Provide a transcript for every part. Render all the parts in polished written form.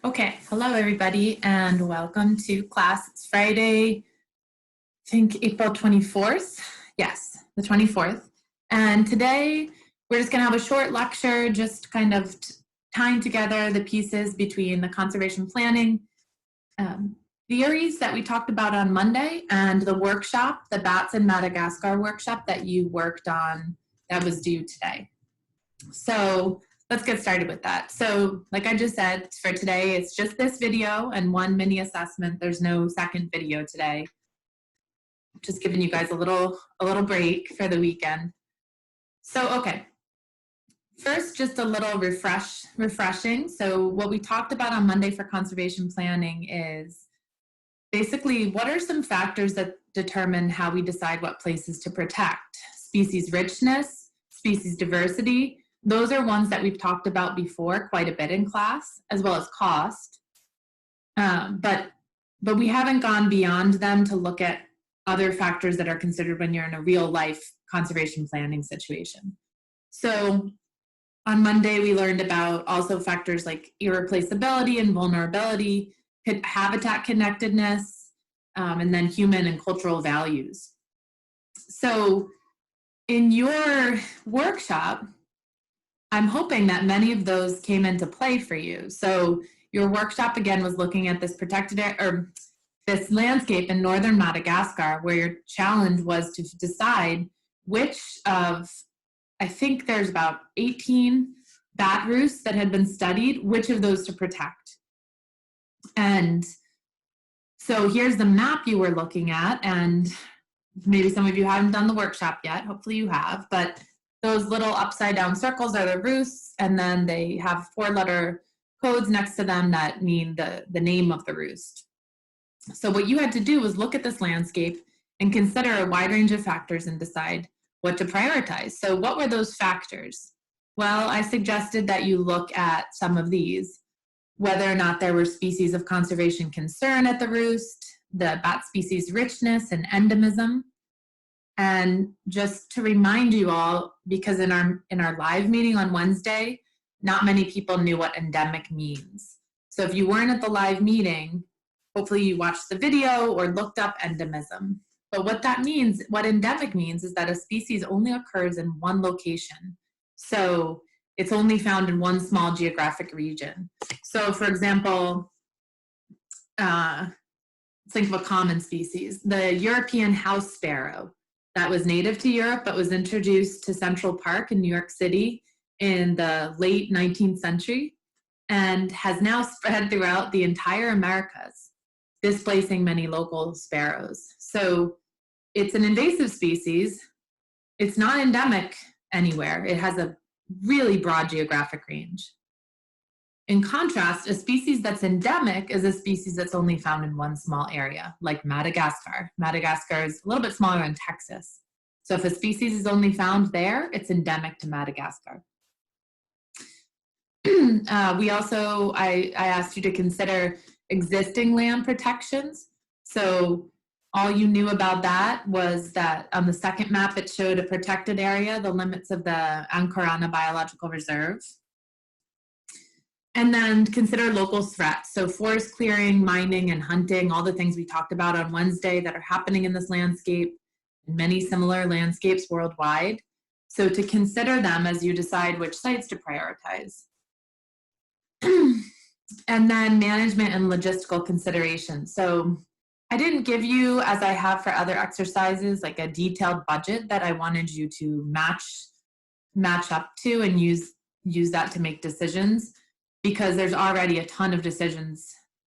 Okay, hello everybody and welcome to class. It's Friday, I think April 24th. Yes, the 24th. And today we're just going to have a short lecture, just kind of tying together the pieces between the conservation planning theories that we talked about on Monday and the workshop, the Bats in Madagascar workshop that you worked on that was due today. So let's get started with that. So like I just said, for today, it's just this video and one mini assessment. There's no second video today. Just giving you guys a little break for the weekend. So, okay. First, just a little refreshing. So what we talked about on Monday for conservation planning is basically what are some factors that determine how we decide what places to protect? Species richness, species diversity. Those are ones that we've talked about before quite a bit in class, as well as cost. But we haven't gone beyond them to look at other factors that are considered when you're in a real life conservation planning situation. So on Monday, we learned about also factors like irreplaceability and vulnerability, habitat connectedness, and then human and cultural values. So in your workshop, I'm hoping that many of those came into play for you. So your workshop again was looking at this protected or this landscape in northern Madagascar, where your challenge was to decide which of, I think there's about 18 bat roosts that had been studied, which of those to protect. And so here's the map you were looking at, and maybe some of you haven't done the workshop yet, hopefully you have, but those little upside down circles are the roosts, and then they have 4-letter codes next to them that mean the name of the roost. So what you had to do was look at this landscape and consider a wide range of factors and decide what to prioritize. So what were those factors? Well, I suggested that you look at some of these, whether or not there were species of conservation concern at the roost, the bat species richness and endemism. And just to remind you all, because in our live meeting on Wednesday, not many people knew what endemic means. So if you weren't at the live meeting, hopefully you watched the video or looked up endemism. But what that means, what endemic means, is that a species only occurs in one location. So it's only found in one small geographic region. So for example, let's think of a common species, the European house sparrow that was native to Europe but was introduced to Central Park in New York City in the late 19th century and has now spread throughout the entire Americas, displacing many local sparrows. So it's an invasive species. It's not endemic anywhere. It has a really broad geographic range. In contrast, a species that's endemic is a species that's only found in one small area, like Madagascar. Madagascar is a little bit smaller than Texas. So if a species is only found there, it's endemic to Madagascar. We also, I asked you to consider existing land protections. So all you knew about that was that on the second map, it showed a protected area, the limits of the Ankorana Biological Reserve. And then consider local threats. So forest clearing, mining, and hunting, all the things we talked about on Wednesday that are happening in this landscape, and many similar landscapes worldwide. So to consider them as you decide which sites to prioritize. And then management and logistical considerations. So I didn't give you, as I have for other exercises, like a detailed budget that I wanted you to match up to and use that to make decisions, because there's already a ton of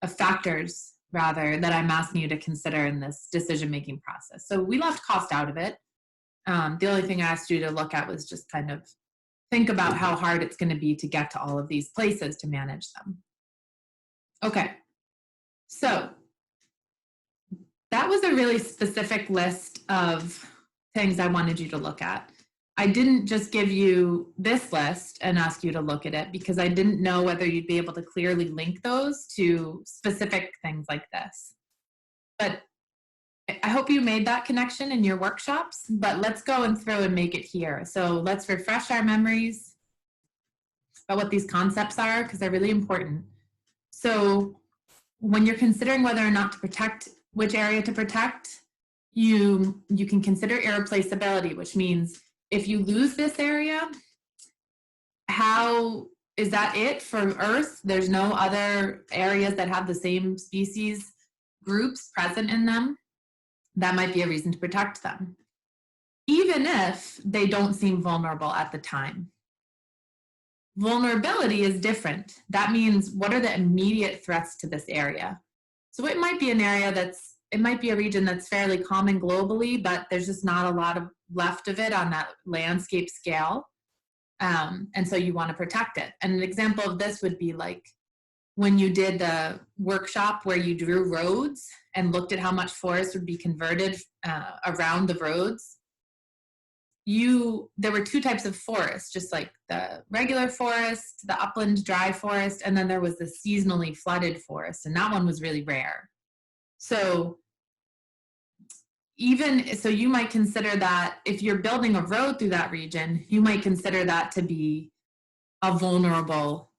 factors rather, that I'm asking you to consider in this decision-making process. So we left cost out of it. The only thing I asked you to look at was just kind of think about how hard it's going to be to get to all of these places to manage them. Okay, so that was a really specific list of things I wanted you to look at. I didn't just give you this list and ask you to look at it because I didn't know whether you'd be able to clearly link those to specific things like this. But I hope you made that connection in your workshops, but let's go and through and make it here. So let's refresh our memories about what these concepts are, because they're really important. So when you're considering whether or not to protect, which area to protect, you can consider irreplaceability, which means if you lose this area, how is that it for Earth? There's no other areas that have the same species groups present in them. That might be a reason to protect them, even if they don't seem vulnerable at the time. Vulnerability is different. That means what are the immediate threats to this area? So it might be an area it might be a region that's fairly common globally, but there's just not a lot of left of it on that landscape scale. And so you want to protect it. And an example of this would be like when you did the workshop where you drew roads and looked at how much forest would be converted around the roads. There were two types of forest, just like the regular forest, the upland dry forest, and then there was the seasonally flooded forest, and that one was really rare. So you might consider that if you're building a road through that region, you might consider that to be a vulnerable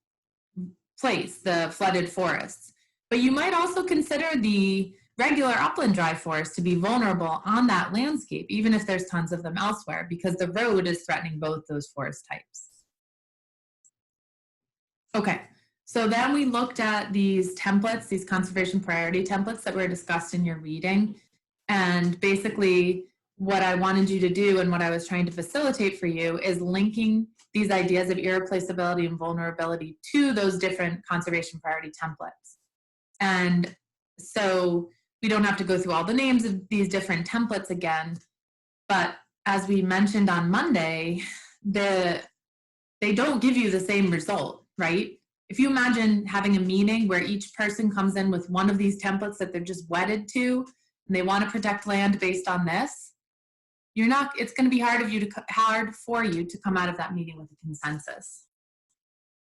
place, the flooded forests. But you might also consider the regular upland dry forest to be vulnerable on that landscape, even if there's tons of them elsewhere, because the road is threatening both those forest types. Okay, so then we looked at these templates, these conservation priority templates that were discussed in your reading. And basically what I wanted you to do and what I was trying to facilitate for you is linking these ideas of irreplaceability and vulnerability to those different conservation priority templates. And so we don't have to go through all the names of these different templates again, but as we mentioned on Monday, they don't give you the same result, right? If you imagine having a meeting where each person comes in with one of these templates that they're just wedded to, and they want to protect land based on this, it's going to be hard for you to come out of that meeting with a consensus.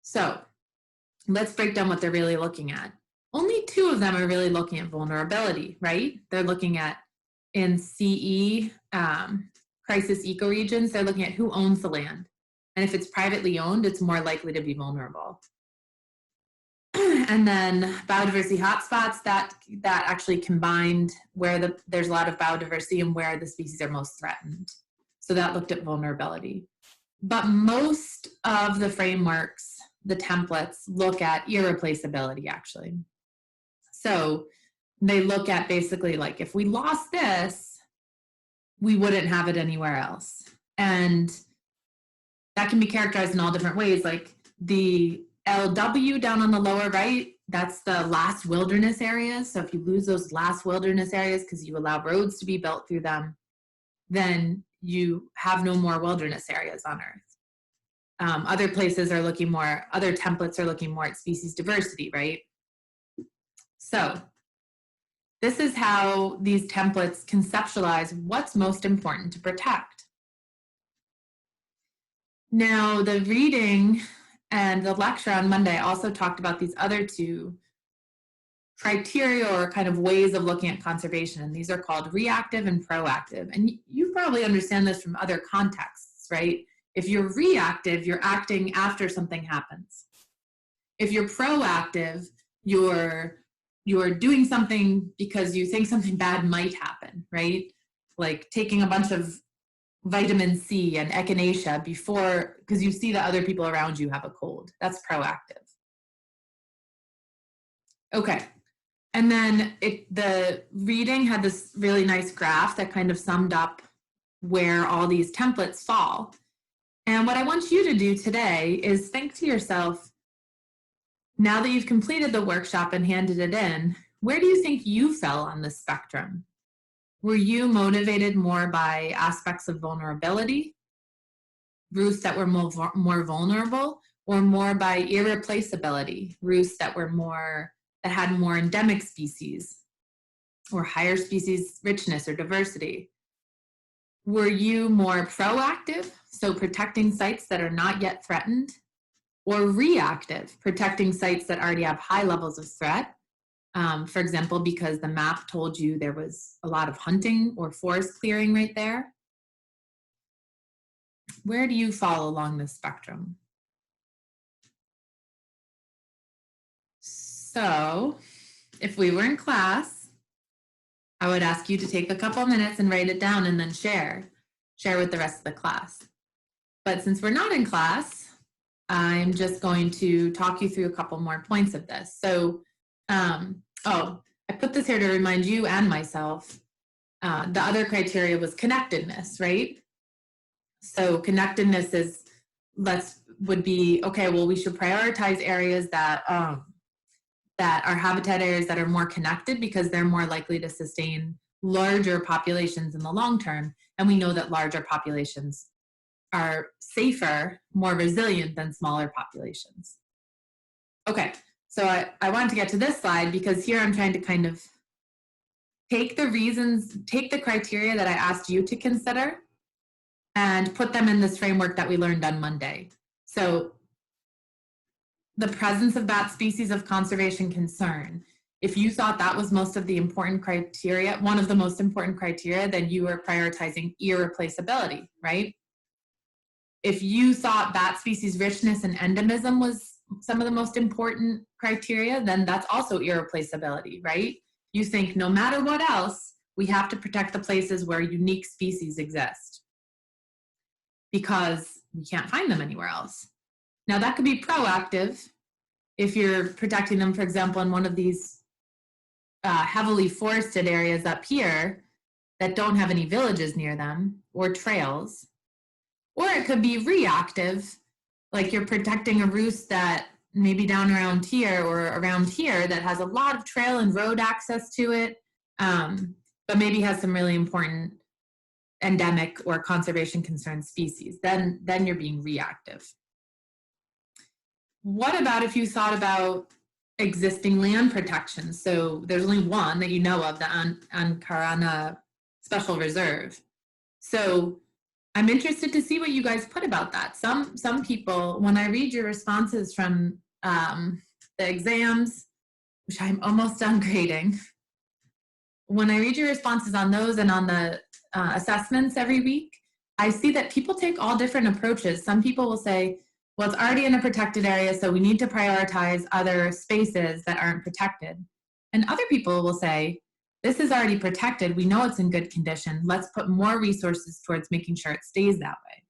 So let's break down what they're really looking at. Only two of them are really looking at vulnerability, right? They're looking at, in CE, crisis ecoregions, they're looking at who owns the land. And if it's privately owned, it's more likely to be vulnerable. And then biodiversity hotspots, that actually combined where there's a lot of biodiversity and where the species are most threatened. So that looked at vulnerability. But most of the frameworks, the templates, look at irreplaceability actually. So they look at basically like, if we lost this, we wouldn't have it anywhere else. And that can be characterized in all different ways. Like the LW down on the lower right, that's the last wilderness areas. So if you lose those last wilderness areas because you allow roads to be built through them, then you have no more wilderness areas on Earth. Other places are looking more, other templates are looking more at species diversity, right? So this is how these templates conceptualize what's most important to protect. Now, the reading and the lecture on Monday also talked about these other two criteria or kind of ways of looking at conservation, and these are called reactive and proactive. And you probably understand this from other contexts, right? If you're reactive, you're acting after something happens. If you're proactive, you're doing something because you think something bad might happen, right? Like taking a bunch of vitamin C and echinacea because you see that other people around you have a cold. That's proactive. Okay, and then the reading had this really nice graph that kind of summed up where all these templates fall. And what I want you to do today is think to yourself, now that you've completed the workshop and handed it in, where do you think you fell on the spectrum? Were you motivated more by aspects of vulnerability, roosts that were more vulnerable, or more by irreplaceability, roosts that had more endemic species or higher species richness or diversity? Were you more proactive, so protecting sites that are not yet threatened, or reactive, protecting sites that already have high levels of threat? For example, because the map told you there was a lot of hunting or forest clearing right there. Where do you fall along this spectrum? So if we were in class, I would ask you to take a couple minutes and write it down and then share with the rest of the class. But since we're not in class, I'm just going to talk you through a couple more points of this. So, I put this here to remind you and myself. The other criteria was connectedness, right? So connectedness is, would be, okay, well, we should prioritize areas that are habitat areas that are more connected because they're more likely to sustain larger populations in the long term. And we know that larger populations are safer, more resilient than smaller populations. Okay, so I wanted to get to this slide because here I'm trying to kind of take the criteria that I asked you to consider and put them in this framework that we learned on Monday. So the presence of bat species of conservation concern. If you thought that was most of the important criteria, one of the most important criteria, then you were prioritizing irreplaceability, right? If you thought bat species richness and endemism was some of the most important criteria, then that's also irreplaceability, right? You think no matter what else, we have to protect the places where unique species exist because we can't find them anywhere else. Now that could be proactive if you're protecting them, for example, in one of these heavily forested areas up here that don't have any villages near them or trails. Or it could be reactive, like you're protecting a roost that maybe down around here or around here that has a lot of trail and road access to it, but maybe has some really important endemic or conservation concerned species. Then you're being reactive. What about if you thought about existing land protection? So there's only one that you know of, the Ankarana Special Reserve. So I'm interested to see what you guys put about that. Some people, when I read your responses from the exams, which I'm almost done grading, when I read your responses on those and on the assessments every week, I see that people take all different approaches. Some people will say, well, it's already in a protected area, so we need to prioritize other spaces that aren't protected. And other people will say, this is already protected. We know it's in good condition. Let's put more resources towards making sure it stays that way.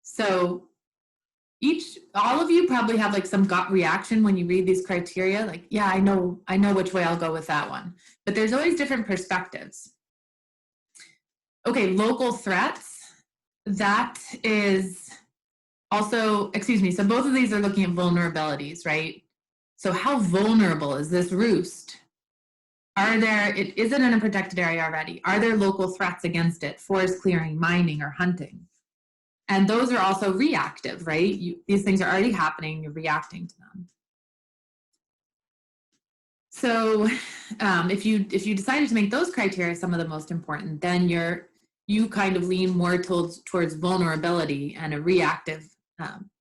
So all of you probably have like some gut reaction when you read these criteria, like, yeah, I know which way I'll go with that one. But there's always different perspectives. Okay, local threats. That is also, so both of these are looking at vulnerabilities, right? So how vulnerable is this roost? Is it in a protected area already? Are there local threats against it? Forest clearing, mining, or hunting? And those are also reactive, right? These things are already happening, you're reacting to them. So if you decided to make those criteria some of the most important, then you kind of lean more towards vulnerability and a reactive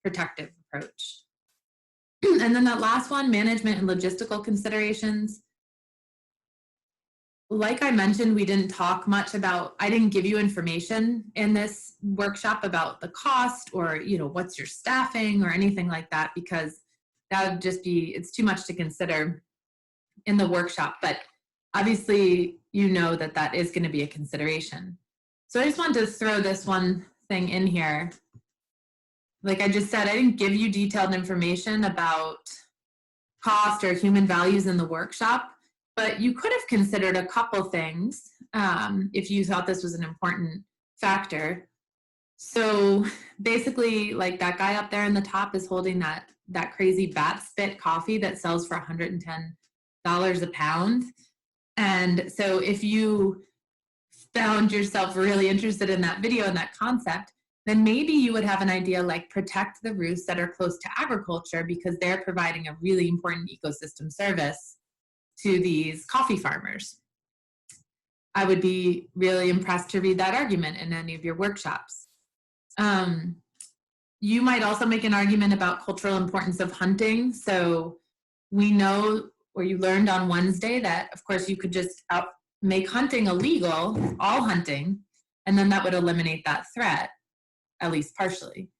protective approach. And then that last one, management and logistical considerations. Like I mentioned, we didn't talk much about, I didn't give you information in this workshop about the cost or, what's your staffing or anything like that, because that would just be, it's too much to consider in the workshop. But obviously, that is going to be a consideration. So I just wanted to throw this one thing in here. Like I just said, I didn't give you detailed information about cost or human values in the workshop, but you could have considered a couple things if you thought this was an important factor. So basically, like that guy up there in the top is holding that crazy bat spit coffee that sells for $110 a pound. And so if you found yourself really interested in that video and that concept, then maybe you would have an idea like protect the roosts that are close to agriculture because they're providing a really important ecosystem service to these coffee farmers. I would be really impressed to read that argument in any of your workshops. You might also make an argument about cultural importance of hunting. So we know, or you learned on Wednesday, that of course you could just make hunting illegal, all hunting, and then that would eliminate that threat, at least partially.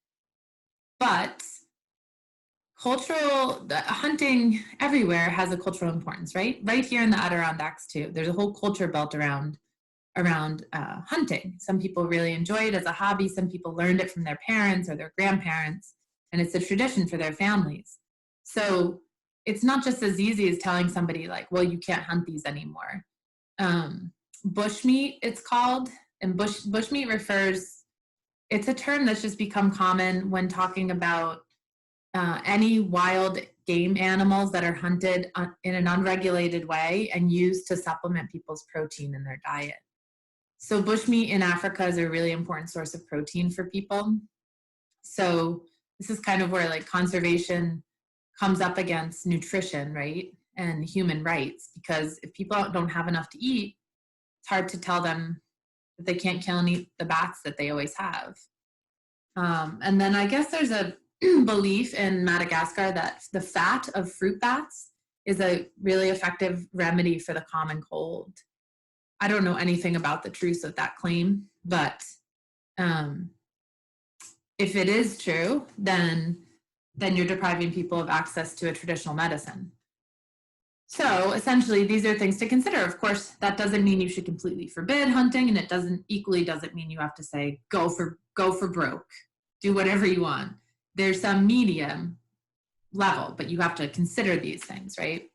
But hunting everywhere has a cultural importance, right? Right here in the Adirondacks too. There's a whole culture built around hunting. Some people really enjoy it as a hobby. Some people learned it from their parents or their grandparents, and it's a tradition for their families. So it's not just as easy as telling somebody like, well, you can't hunt these anymore. Bushmeat, it's called, and bushmeat refers, it's a term that's just become common when talking about any wild game animals that are hunted in an unregulated way and used to supplement people's protein in their diet. So bushmeat in Africa is a really important source of protein for people. So this is kind of where like conservation comes up against nutrition, right? And human rights, because if people don't have enough to eat, it's hard to tell them that they can't kill and eat the bats that they always have. And then I guess there's a belief in Madagascar that the fat of fruit bats is a really effective remedy for the common cold. I don't know anything about the truth of that claim, but if it is true, then you're depriving people of access to a traditional medicine. So essentially, these are things to consider. Of course, that doesn't mean you should completely forbid hunting, and it doesn't mean you have to say go for broke, do whatever you want. There's some medium level, but you have to consider these things, right?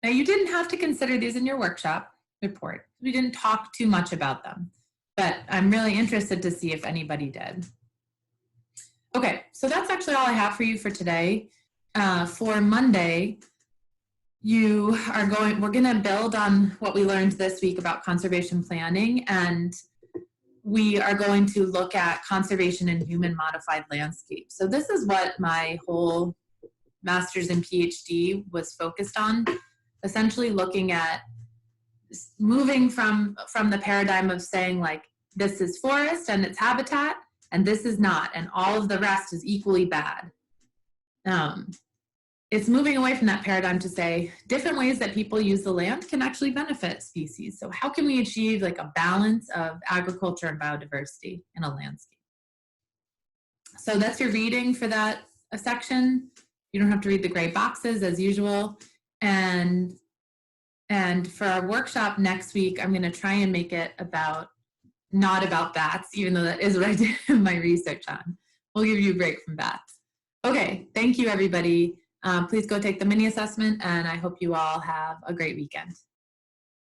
Now, you didn't have to consider these in your workshop report. We didn't talk too much about them, but I'm really interested to see if anybody did. Okay, so that's actually all I have for you for today. For Monday, we're gonna build on what we learned this week about conservation planning, and we are going to look at conservation in human modified landscapes. So this is what my whole master's and PhD was focused on, essentially looking at moving from the paradigm of saying like, this is forest and its habitat, and this is not, and all of the rest is equally bad. It's moving away from that paradigm to say different ways that people use the land can actually benefit species. So how can we achieve like a balance of agriculture and biodiversity in a landscape? So that's your reading for that section. You don't have to read the gray boxes as usual. And for our workshop next week, I'm going to try and make it not about bats, even though that is what I did my research on. We'll give you a break from bats. Okay, thank you, everybody. Please go take the mini assessment, and I hope you all have a great weekend.